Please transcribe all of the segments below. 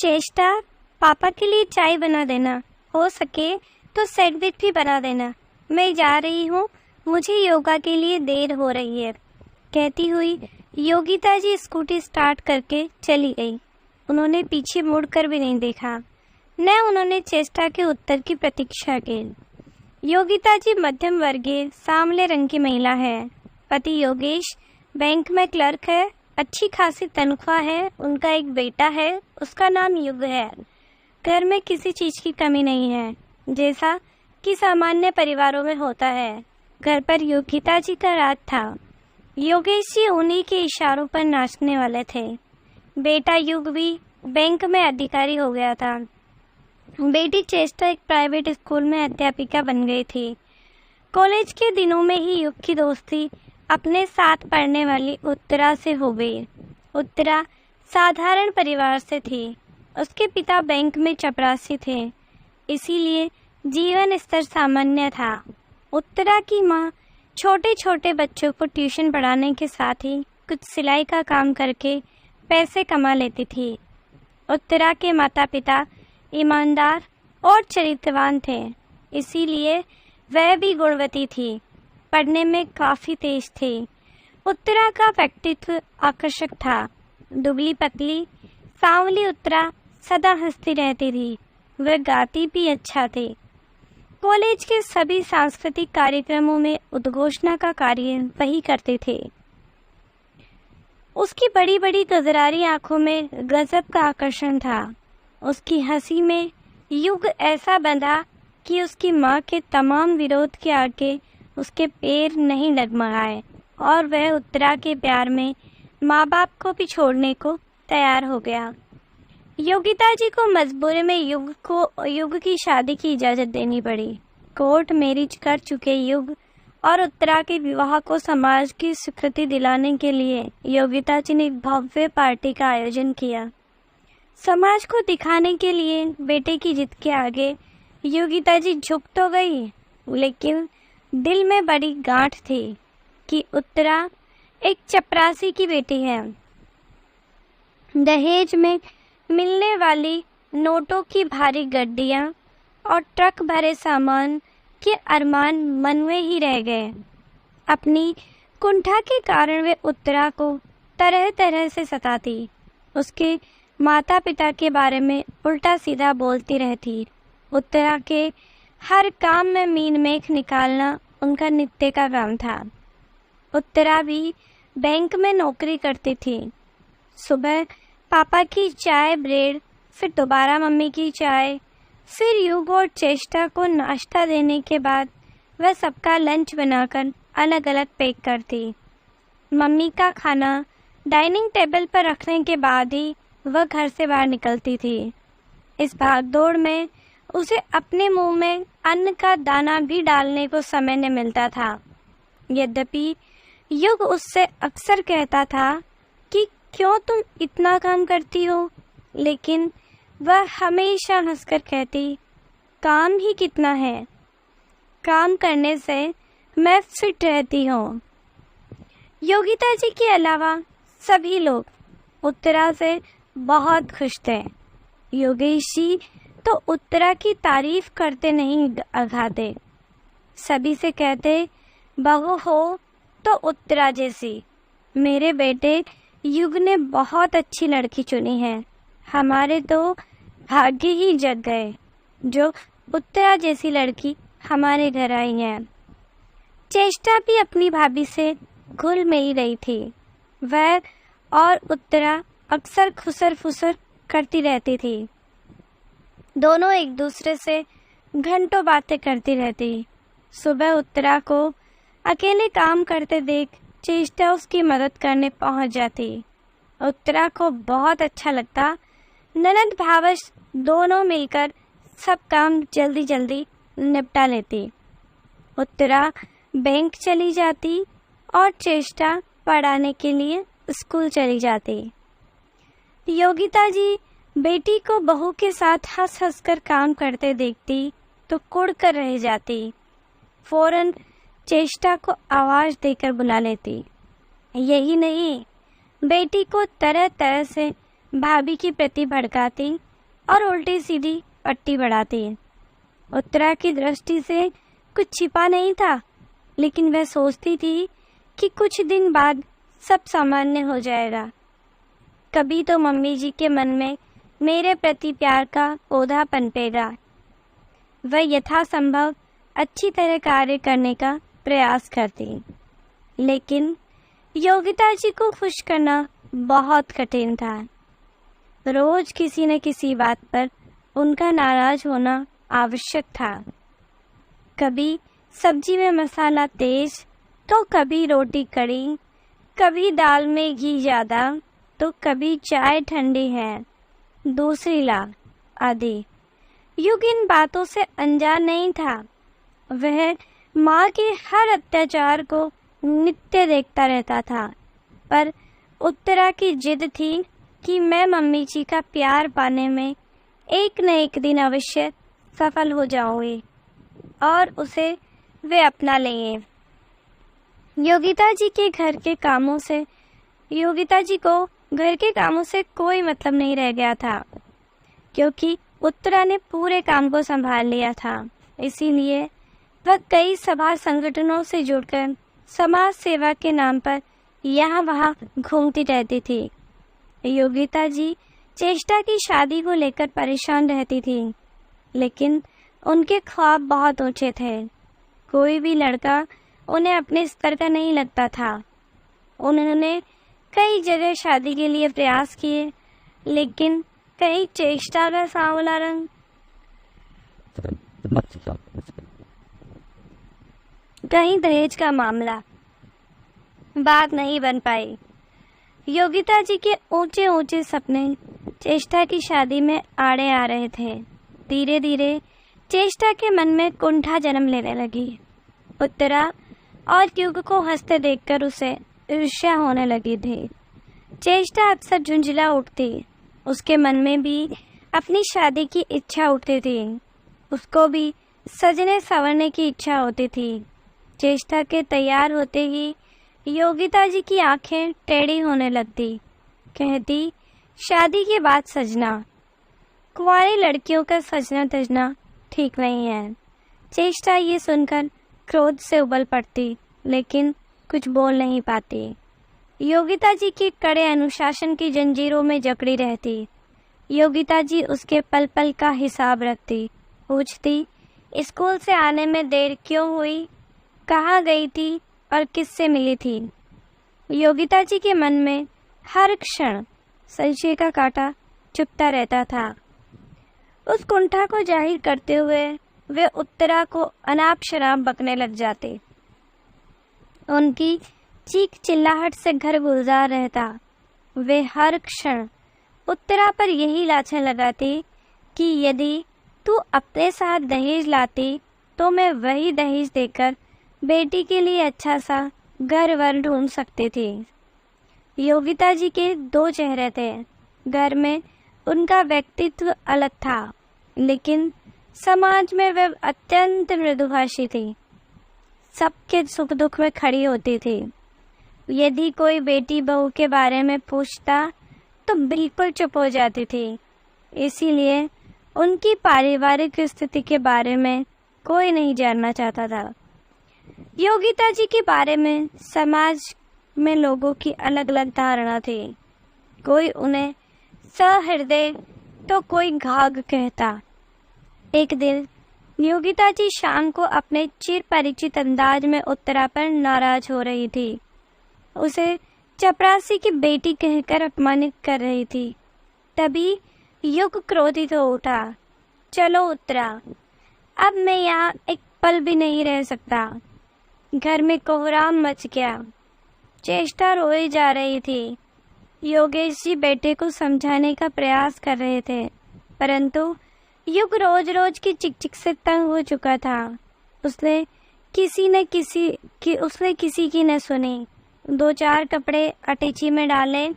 चेष्टा, पापा के लिए चाय बना देना, हो सके तो सैंडविच भी बना देना। मैं जा रही हूँ, मुझे योगा के लिए देर हो रही है। कहती हुई योगिता जी स्कूटी स्टार्ट करके चली गई। उन्होंने पीछे मुड़कर भी नहीं देखा, न उन्होंने चेष्टा के उत्तर की प्रतीक्षा की। योगिता जी मध्यम वर्गीय सांवले रंग की महिला है। पति योगेश बैंक में क्लर्क है, अच्छी खासी तनख्वाह है। उनका एक बेटा है, उसका नाम युग है। घर में किसी चीज की कमी नहीं है, जैसा कि सामान्य परिवारों में होता है। घर पर योगिता जी का राज था। योगेश जी उन्हीं के इशारों पर नाचने वाले थे। बेटा युग भी बैंक में अधिकारी हो गया था। बेटी चेष्टा एक प्राइवेट स्कूल में अध्यापिका बन गई थी। कॉलेज के दिनों में ही युग की दोस्ती अपने साथ पढ़ने वाली उत्तरा से हो गई। उत्तरा साधारण परिवार से थी। उसके पिता बैंक में चपरासी थे, इसीलिए जीवन स्तर सामान्य था। उत्तरा की माँ छोटे छोटे बच्चों को ट्यूशन पढ़ाने के साथ ही कुछ सिलाई का काम करके पैसे कमा लेती थी। उत्तरा के माता पिता ईमानदार और चरित्रवान थे, इसीलिए वह भी गुणवती थी। पढ़ने में काफ़ी तेज थी। उत्तरा का व्यक्तित्व आकर्षक था। दुबली पतली सांवली उत्तरा सदा हंसती रहती थी। वह गाती भी अच्छा थी। कॉलेज के सभी सांस्कृतिक कार्यक्रमों में उद्घोषणा का कार्य वही करते थे। उसकी बड़ी बड़ी गजरारी आंखों में गजब का आकर्षण था। उसकी हंसी में युग ऐसा बंधा कि उसकी माँ के तमाम विरोध के आगे उसके पैर नहीं डगमगाए और वह उत्तरा के प्यार में माँ बाप को भी छोड़ने को तैयार हो गया। योगिता जी को मजबूरी में युग की शादी की इजाज़त देनी पड़ी। कोर्ट मैरिज कर चुके युग और उत्तरा के विवाह को समाज की स्वीकृति दिलाने के लिए योगिता जी ने भव्य पार्टी का आयोजन किया। समाज को दिखाने के लिए बेटे की जिद के आगे योगिता जी झुक तो गई, लेकिन दिल में बड़ी गांठ थी कि उत्तरा एक चपरासी की बेटी है। दहेज में मिलने वाली नोटों की भारी गड्डियां और ट्रक भरे सामान के अरमान मन में ही रह गए। अपनी कुंठा के कारण वे उत्तरा को तरह तरह से सताती। उसके माता पिता के बारे में उल्टा सीधा बोलती रहती। उत्तरा के हर काम में मीन मेख निकालना उनका नित्य का काम था। उत्तरा भी बैंक में नौकरी करती थी। सुबह पापा की चाय ब्रेड, फिर दोबारा मम्मी की चाय, फिर युग और चेष्टा को नाश्ता देने के बाद वह सबका लंच बनाकर अलग अलग पैक करती। मम्मी का खाना डाइनिंग टेबल पर रखने के बाद ही वह घर से बाहर निकलती थी। इस भाग दौड़ में उसे अपने मुंह में अन्न का दाना भी डालने को समय न मिलता था। यद्यपि युग उससे अक्सर कहता था कि क्यों तुम इतना काम करती हो, लेकिन वह हमेशा हंसकर कहती, काम ही कितना है, काम करने से मैं फिट रहती हूँ। योगिता जी के अलावा सभी लोग उत्तरा से बहुत खुश थे। योगेश जी तो उत्तरा की तारीफ करते नहीं अघाते। सभी से कहते, बहू हो तो उत्तरा जैसी। मेरे बेटे युग ने बहुत अच्छी लड़की चुनी है। हमारे तो भाग्य ही जग गए जो उत्तरा जैसी लड़की हमारे घर आई है। चेष्टा भी अपनी भाभी से घुल मिल रही थी। वह और उत्तरा अक्सर खुसर फुसर करती रहती थी। दोनों एक दूसरे से घंटों बातें करती रहती। सुबह उत्तरा को अकेले काम करते देख चेष्टा उसकी मदद करने पहुंच जाती। उत्तरा को बहुत अच्छा लगता। ननद भावश दोनों मिलकर सब काम जल्दी जल्दी निपटा लेती। उत्तरा बैंक चली जाती और चेष्टा पढ़ाने के लिए स्कूल चली जाती। योगिता जी बेटी को बहू के साथ हंस हंस कर काम करते देखती तो कुड़ कर रह जाती। फौरन चेष्टा को आवाज़ देकर बुला लेती। यही नहीं, बेटी को तरह तरह से भाभी के प्रति भड़काती और उल्टी सीधी पट्टी बढ़ाती। उत्तरा की दृष्टि से कुछ छिपा नहीं था, लेकिन वह सोचती थी कि कुछ दिन बाद सब सामान्य हो जाएगा। कभी तो मम्मी जी के मन में मेरे प्रति प्यार का पौधा पनपेगा। वह यथासंभव अच्छी तरह कार्य करने का प्रयास करती, लेकिन योगिता जी को खुश करना बहुत कठिन था। रोज किसी न किसी बात पर उनका नाराज होना आवश्यक था। कभी सब्जी में मसाला तेज, तो कभी रोटी कड़ी, कभी दाल में घी ज़्यादा, तो कभी चाय ठंडी है, दूसरी ला आदि। युग इन बातों से अनजान नहीं था। वह माँ के हर अत्याचार को नित्य देखता रहता था, पर उत्तरा की जिद थी कि मैं मम्मी जी का प्यार पाने में एक न एक दिन अवश्य सफल हो जाऊंगी और उसे वे अपना लेंगे। योगिता जी को घर के कामों से कोई मतलब नहीं रह गया था, क्योंकि उत्तरा ने पूरे काम को संभाल लिया था। इसीलिए वह कई सभा संगठनों से जुड़कर समाज सेवा के नाम पर यहाँ वहाँ घूमती रहती थी। योगिता जी चेष्टा की शादी को लेकर परेशान रहती थी, लेकिन उनके ख्वाब बहुत ऊंचे थे। कोई भी लड़का उन्हें अपने स्तर का नहीं लगता था। उन्होंने कई जगह शादी के लिए प्रयास किए, लेकिन कहीं चेष्टा का सांवला रंग, कहीं दहेज का मामला, बात नहीं बन पाई। योगिता जी के ऊंचे ऊंचे सपने चेष्टा की शादी में आड़े आ रहे थे। धीरे धीरे चेष्टा के मन में कुंठा जन्म लेने लगी। उत्तरा और युग को हंसते देखकर उसे ईर्ष्या होने लगी थी। चेष्टा अक्सर झुंझला उठती। उसके मन में भी अपनी शादी की इच्छा उठती थी। उसको भी सजने संवरने की इच्छा होती थी। चेष्टा के तैयार होते ही योगिता जी की आंखें टेढ़ी होने लगती। कहती, शादी के बाद सजना, कुंवारी लड़कियों का सजना तजना ठीक नहीं है। चेष्टा ये सुनकर क्रोध से उबल पड़ती, लेकिन कुछ बोल नहीं पाती। योगिता जी की कड़े अनुशासन की जंजीरों में जकड़ी रहती। योगिता जी उसके पल पल का हिसाब रखती। पूछती, स्कूल से आने में देर क्यों हुई, कहाँ गई थी और किससे मिली थी। योगिता जी के मन में हर क्षण संशय का कांटा चुभता रहता था। उस कुंठा को जाहिर करते हुए वे उत्तरा को अनाप शराब बकने लग जाते। उनकी चीख चिल्लाहट से घर गुलजार रहता। वे हर क्षण उत्तरा पर यही लाछन लगाती कि यदि तू अपने साथ दहेज लाती तो मैं वही दहेज देकर बेटी के लिए अच्छा सा घर वर ढूंढ सकती थी। योगिता जी के दो चेहरे थे। घर में उनका व्यक्तित्व अलग था, लेकिन समाज में वे अत्यंत मृदुभाषी थी। सबके सुख दुख में खड़ी होती थी। यदि कोई बेटी बहू के बारे में पूछता तो बिल्कुल चुप हो जाती थी। इसीलिए उनकी पारिवारिक स्थिति के बारे में कोई नहीं जानना चाहता था। योगिता जी के बारे में समाज में लोगों की अलग अलग धारणा थी। कोई उन्हें सहृदय तो कोई घाघ कहता। एक दिन योगिता जी शाम को अपने चिर परिचित अंदाज में उत्तरा पर नाराज हो रही थी। उसे चपरासी की बेटी कहकर अपमानित कर रही थी। तभी युग क्रोधित हो उठा। चलो उत्तरा, अब मैं यहाँ एक पल भी नहीं रह सकता। घर में कोहराम मच गया। चेष्टा रोई जा रही थी। योगेश जी बेटे को समझाने का प्रयास कर रहे थे, परंतु युग रोज रोज की चिकचिक से तंग हो चुका था। उसने किसी की न सुनी। दो चार कपड़े अटैची में डाले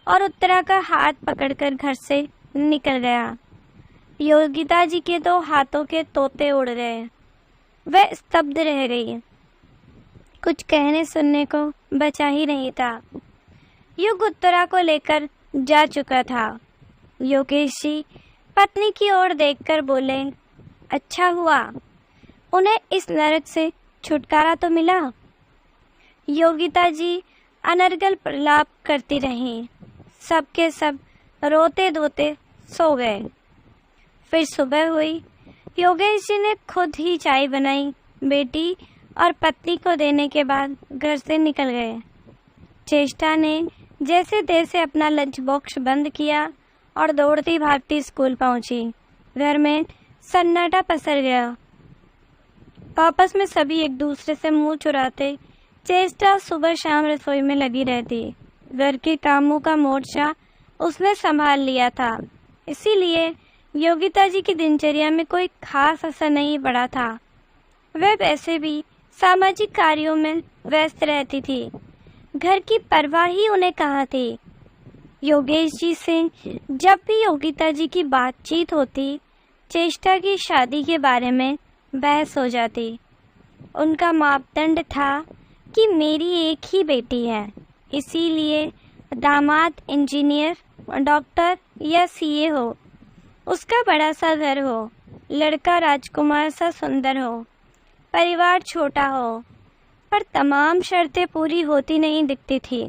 और उत्तरा का हाथ पकड़कर घर से निकल गया। योगिता जी के दो हाथों के तोते उड़ गए। वह स्तब्ध रह गई। कुछ कहने सुनने को बचा ही नहीं था। युग उत्तरा को लेकर जा चुका था। योगेश जी पत्नी की ओर देखकर बोले, अच्छा हुआ, उन्हें इस नरक से छुटकारा तो मिला। योगिता जी अनर्गल प्रलाप करती रहीं। सबके सब रोते धोते सो गए। फिर सुबह हुई। योगेश जी ने खुद ही चाय बनाई, बेटी और पत्नी को देने के बाद घर से निकल गए। चेष्टा ने जैसे तैसे अपना लंच बॉक्स बंद किया और दौड़ती भागती स्कूल पहुंची। घर में सन्नाटा पसर गया। आपस में सभी एक दूसरे से मुंह चुराते। चेष्टा सुबह शाम रसोई में लगी रहती। घर के कामों का मोर्चा उसने संभाल लिया था, इसीलिए योगिता जी की दिनचर्या में कोई खास असर नहीं पड़ा था। वह वैसे भी सामाजिक कार्यों में व्यस्त रहती थी। घर की परवाह ही उन्हें कहाँ थी। योगेश जी से जब भी योगिता जी की बातचीत होती, चेष्टा की शादी के बारे में बहस हो जाती। उनका मापदंड था कि मेरी एक ही बेटी है, इसीलिए दामाद इंजीनियर, डॉक्टर या सीए हो, उसका बड़ा सा घर हो, लड़का राजकुमार सा सुंदर हो, परिवार छोटा हो। पर तमाम शर्तें पूरी होती नहीं दिखती थी।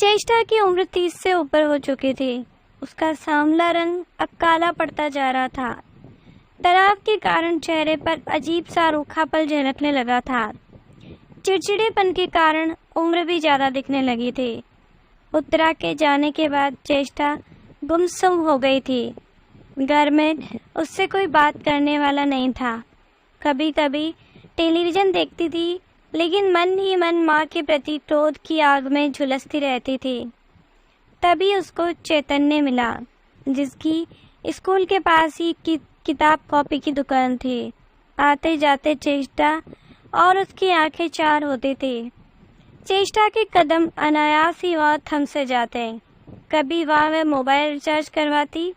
चेष्टा की उम्र 30 से ऊपर हो चुकी थी। उसका सांवला रंग अब काला पड़ता जा रहा था। तनाव के कारण चेहरे पर अजीब सा रूखापन झलकने लगा था। चिड़चिड़ेपन के कारण उम्र भी ज़्यादा दिखने लगी थी। उत्तरा के जाने के बाद चेष्टा गुमसुम हो गई थी। घर में उससे कोई बात करने वाला नहीं था। कभी कभी टेलीविज़न देखती थी, लेकिन मन ही मन माँ के प्रति क्रोध की आग में झुलसती रहती थी। तभी उसको चैतन्य मिला, जिसकी स्कूल के पास ही किताब कॉपी की दुकान थी। आते जाते चेष्टा और उसकी आंखें चार होती थी। चेष्टा के कदम अनायास ही वहाँ थम से जाते। कभी वह मोबाइल रिचार्ज करवाती,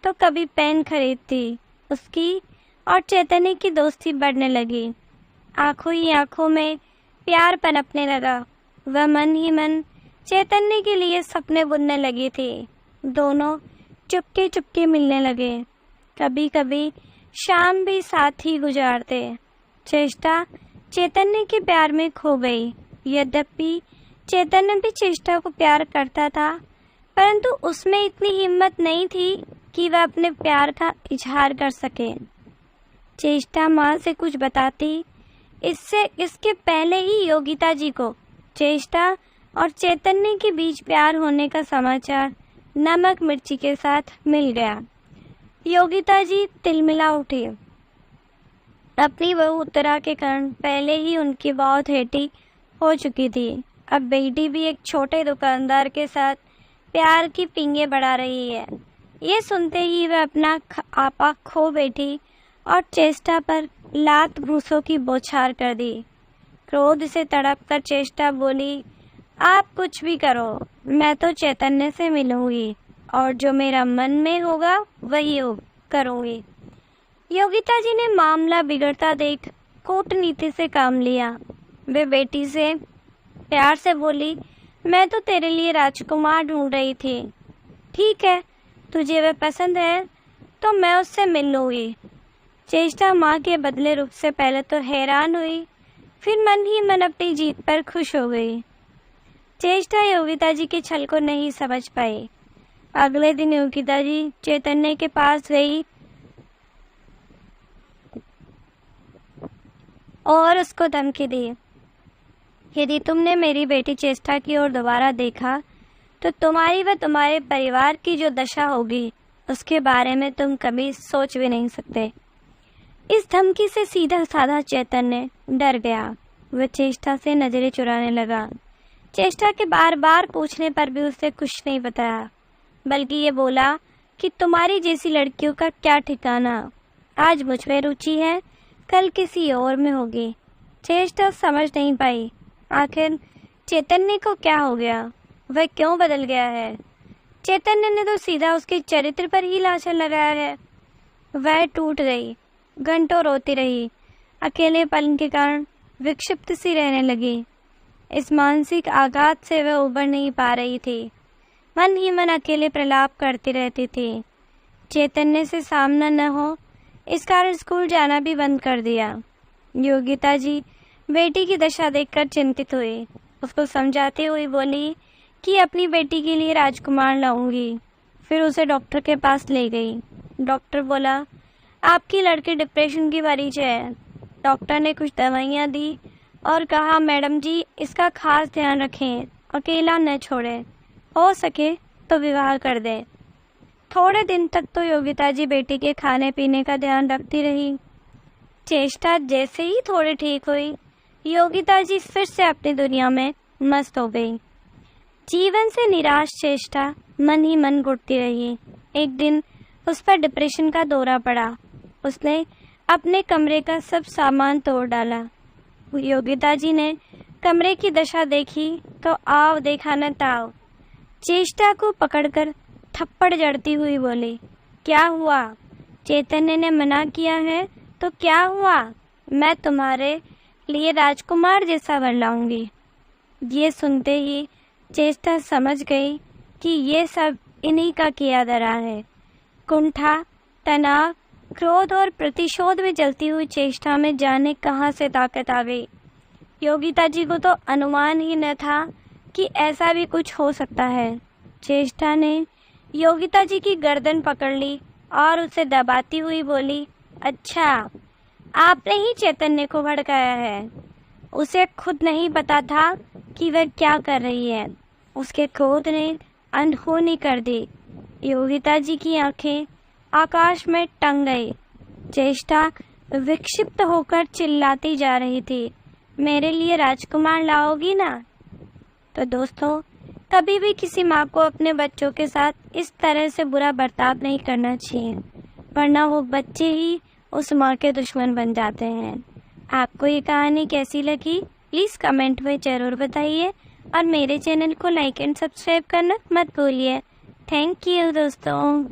तो कभी पेन खरीदती। उसकी और चैतन्य की दोस्ती बढ़ने लगी। आंखों ही आंखों में प्यार पनपने लगा। वह मन ही मन चैतन्य के लिए सपने बुनने लगी थी। दोनों चुपके चुपके मिलने लगे। कभी कभी शाम भी साथ ही गुजारते। चेष्टा चैतन्य के प्यार में खो गई। यद्यपि चैतन्य भी चेष्टा को प्यार करता था, परंतु उसमें इतनी हिम्मत नहीं थी कि वह अपने प्यार का इजहार कर सके। चेष्टा माँ से कुछ बताती, इसके पहले ही योगिता जी को चेष्टा और चैतन्य के बीच प्यार होने का समाचार नमक मिर्ची के साथ मिल गया। योगिता जी तिलमिला उठी। अपनी बहू उत्तरा के कारण पहले ही उनकी बहुत हेटी हो चुकी थी। अब बेटी भी एक छोटे दुकानदार के साथ प्यार की पींगे बढ़ा रही है। ये सुनते ही वह अपना आपा खो बैठी और चेष्टा पर लात घूंसों की बौछार कर दी। क्रोध से तड़प कर चेष्टा बोली, आप कुछ भी करो, मैं तो चैतन्य से मिलूंगी और जो मेरा मन में होगा वही करूंगी। योगिता जी ने मामला बिगड़ता देख कूटनीति से काम लिया। वे बेटी से प्यार से बोली, मैं तो तेरे लिए राजकुमार ढूंढ रही थी। ठीक है, तुझे वह पसंद है तो मैं उससे मिल लूँगी। चेष्टा माँ के बदले रूप से पहले तो हैरान हुई, फिर मन ही मन अपनी जीत पर खुश हो गई। चेष्टा योगिता जी के छल को नहीं समझ पाई। अगले दिन योगिता जी चैतन्य के पास गई और उसको धमकी दी, यदि तुमने मेरी बेटी चेष्टा की ओर दोबारा देखा तो तुम्हारी व तुम्हारे परिवार की जो दशा होगी उसके बारे में तुम कभी सोच भी नहीं सकते। इस धमकी से सीधा साधा चैतन्य डर गया। वह चेष्टा से नजरें चुराने लगा। चेष्टा के बार बार पूछने पर भी उसे कुछ नहीं बताया, बल्कि ये बोला कि तुम्हारी जैसी लड़कियों का क्या ठिकाना, आज मुझ में रुचि है, कल किसी और में होगी। चेष्टा समझ नहीं पाई, आखिर चैतन्य को क्या हो गया, वह क्यों बदल गया है। चैतन्य ने तो सीधा उसके चरित्र पर ही लाछन लगाया है। वह टूट गई, घंटों रोती रही, अकेलेपन के कारण विक्षिप्त सी रहने लगी। इस मानसिक आघात से वह उबर नहीं पा रही थी। मन ही मन अकेले प्रलाप करती रहती थी। चैतन्य से सामना न हो, इस कारण स्कूल जाना भी बंद कर दिया। योगिता जी बेटी की दशा देखकर चिंतित हुई। उसको समझाते हुए बोली कि अपनी बेटी के लिए राजकुमार लाऊंगी। फिर उसे डॉक्टर के पास ले गई। डॉक्टर बोला, आपकी लड़की डिप्रेशन की मरीज है। डॉक्टर ने कुछ दवाइयाँ दी और कहा, मैडम जी इसका खास ध्यान रखें, अकेला न छोड़ें, हो सके तो विवाह कर दें। थोड़े दिन तक तो योगिता जी बेटी के खाने पीने का ध्यान रखती रही। चेष्टा जैसे ही थोड़ी ठीक हुई, योगिता जी फिर से अपनी दुनिया में मस्त हो गई। जीवन से निराश चेष्टा मन ही मन घुटती रही। एक दिन उस पर डिप्रेशन का दौरा पड़ा। उसने अपने कमरे का सब सामान तोड़ डाला। योगिता जी ने कमरे की दशा देखी तो आव देखा न ताव। चेष्टा को पकड़कर थप्पड़ जड़ती हुई बोली, क्या हुआ? चैतन्य ने मना किया है तो क्या हुआ? मैं तुम्हारे लिए राजकुमार जैसा वर लाऊंगी। ये सुनते ही चेष्टा समझ गई कि ये सब इन्हीं का किया धरा है। कुंठा, तनाव, क्रोध और प्रतिशोध में जलती हुई चेष्टा में जाने कहाँ से ताकत आ गई। योगिता जी को तो अनुमान ही न था कि ऐसा भी कुछ हो सकता है। चेष्टा ने योगिता जी की गर्दन पकड़ ली और उसे दबाती हुई बोली, अच्छा, आपने ही चैतन्य को भड़काया है। उसे खुद नहीं पता था कि वह क्या कर रही है। उसके क्रोध ने अनहोनी कर दी। योगिता जी की आंखें आकाश में टंग गई। चेष्टा विक्षिप्त होकर चिल्लाती जा रही थी, मेरे लिए राजकुमार लाओगी ना? तो दोस्तों, कभी भी किसी माँ को अपने बच्चों के साथ इस तरह से बुरा बर्ताव नहीं करना चाहिए, वरना वो बच्चे ही उस माँ के दुश्मन बन जाते हैं। आपको ये कहानी कैसी लगी प्लीज़ कमेंट में ज़रूर बताइए और मेरे चैनल को लाइक एंड सब्सक्राइब करना मत भूलिए। थैंक यू दोस्तों।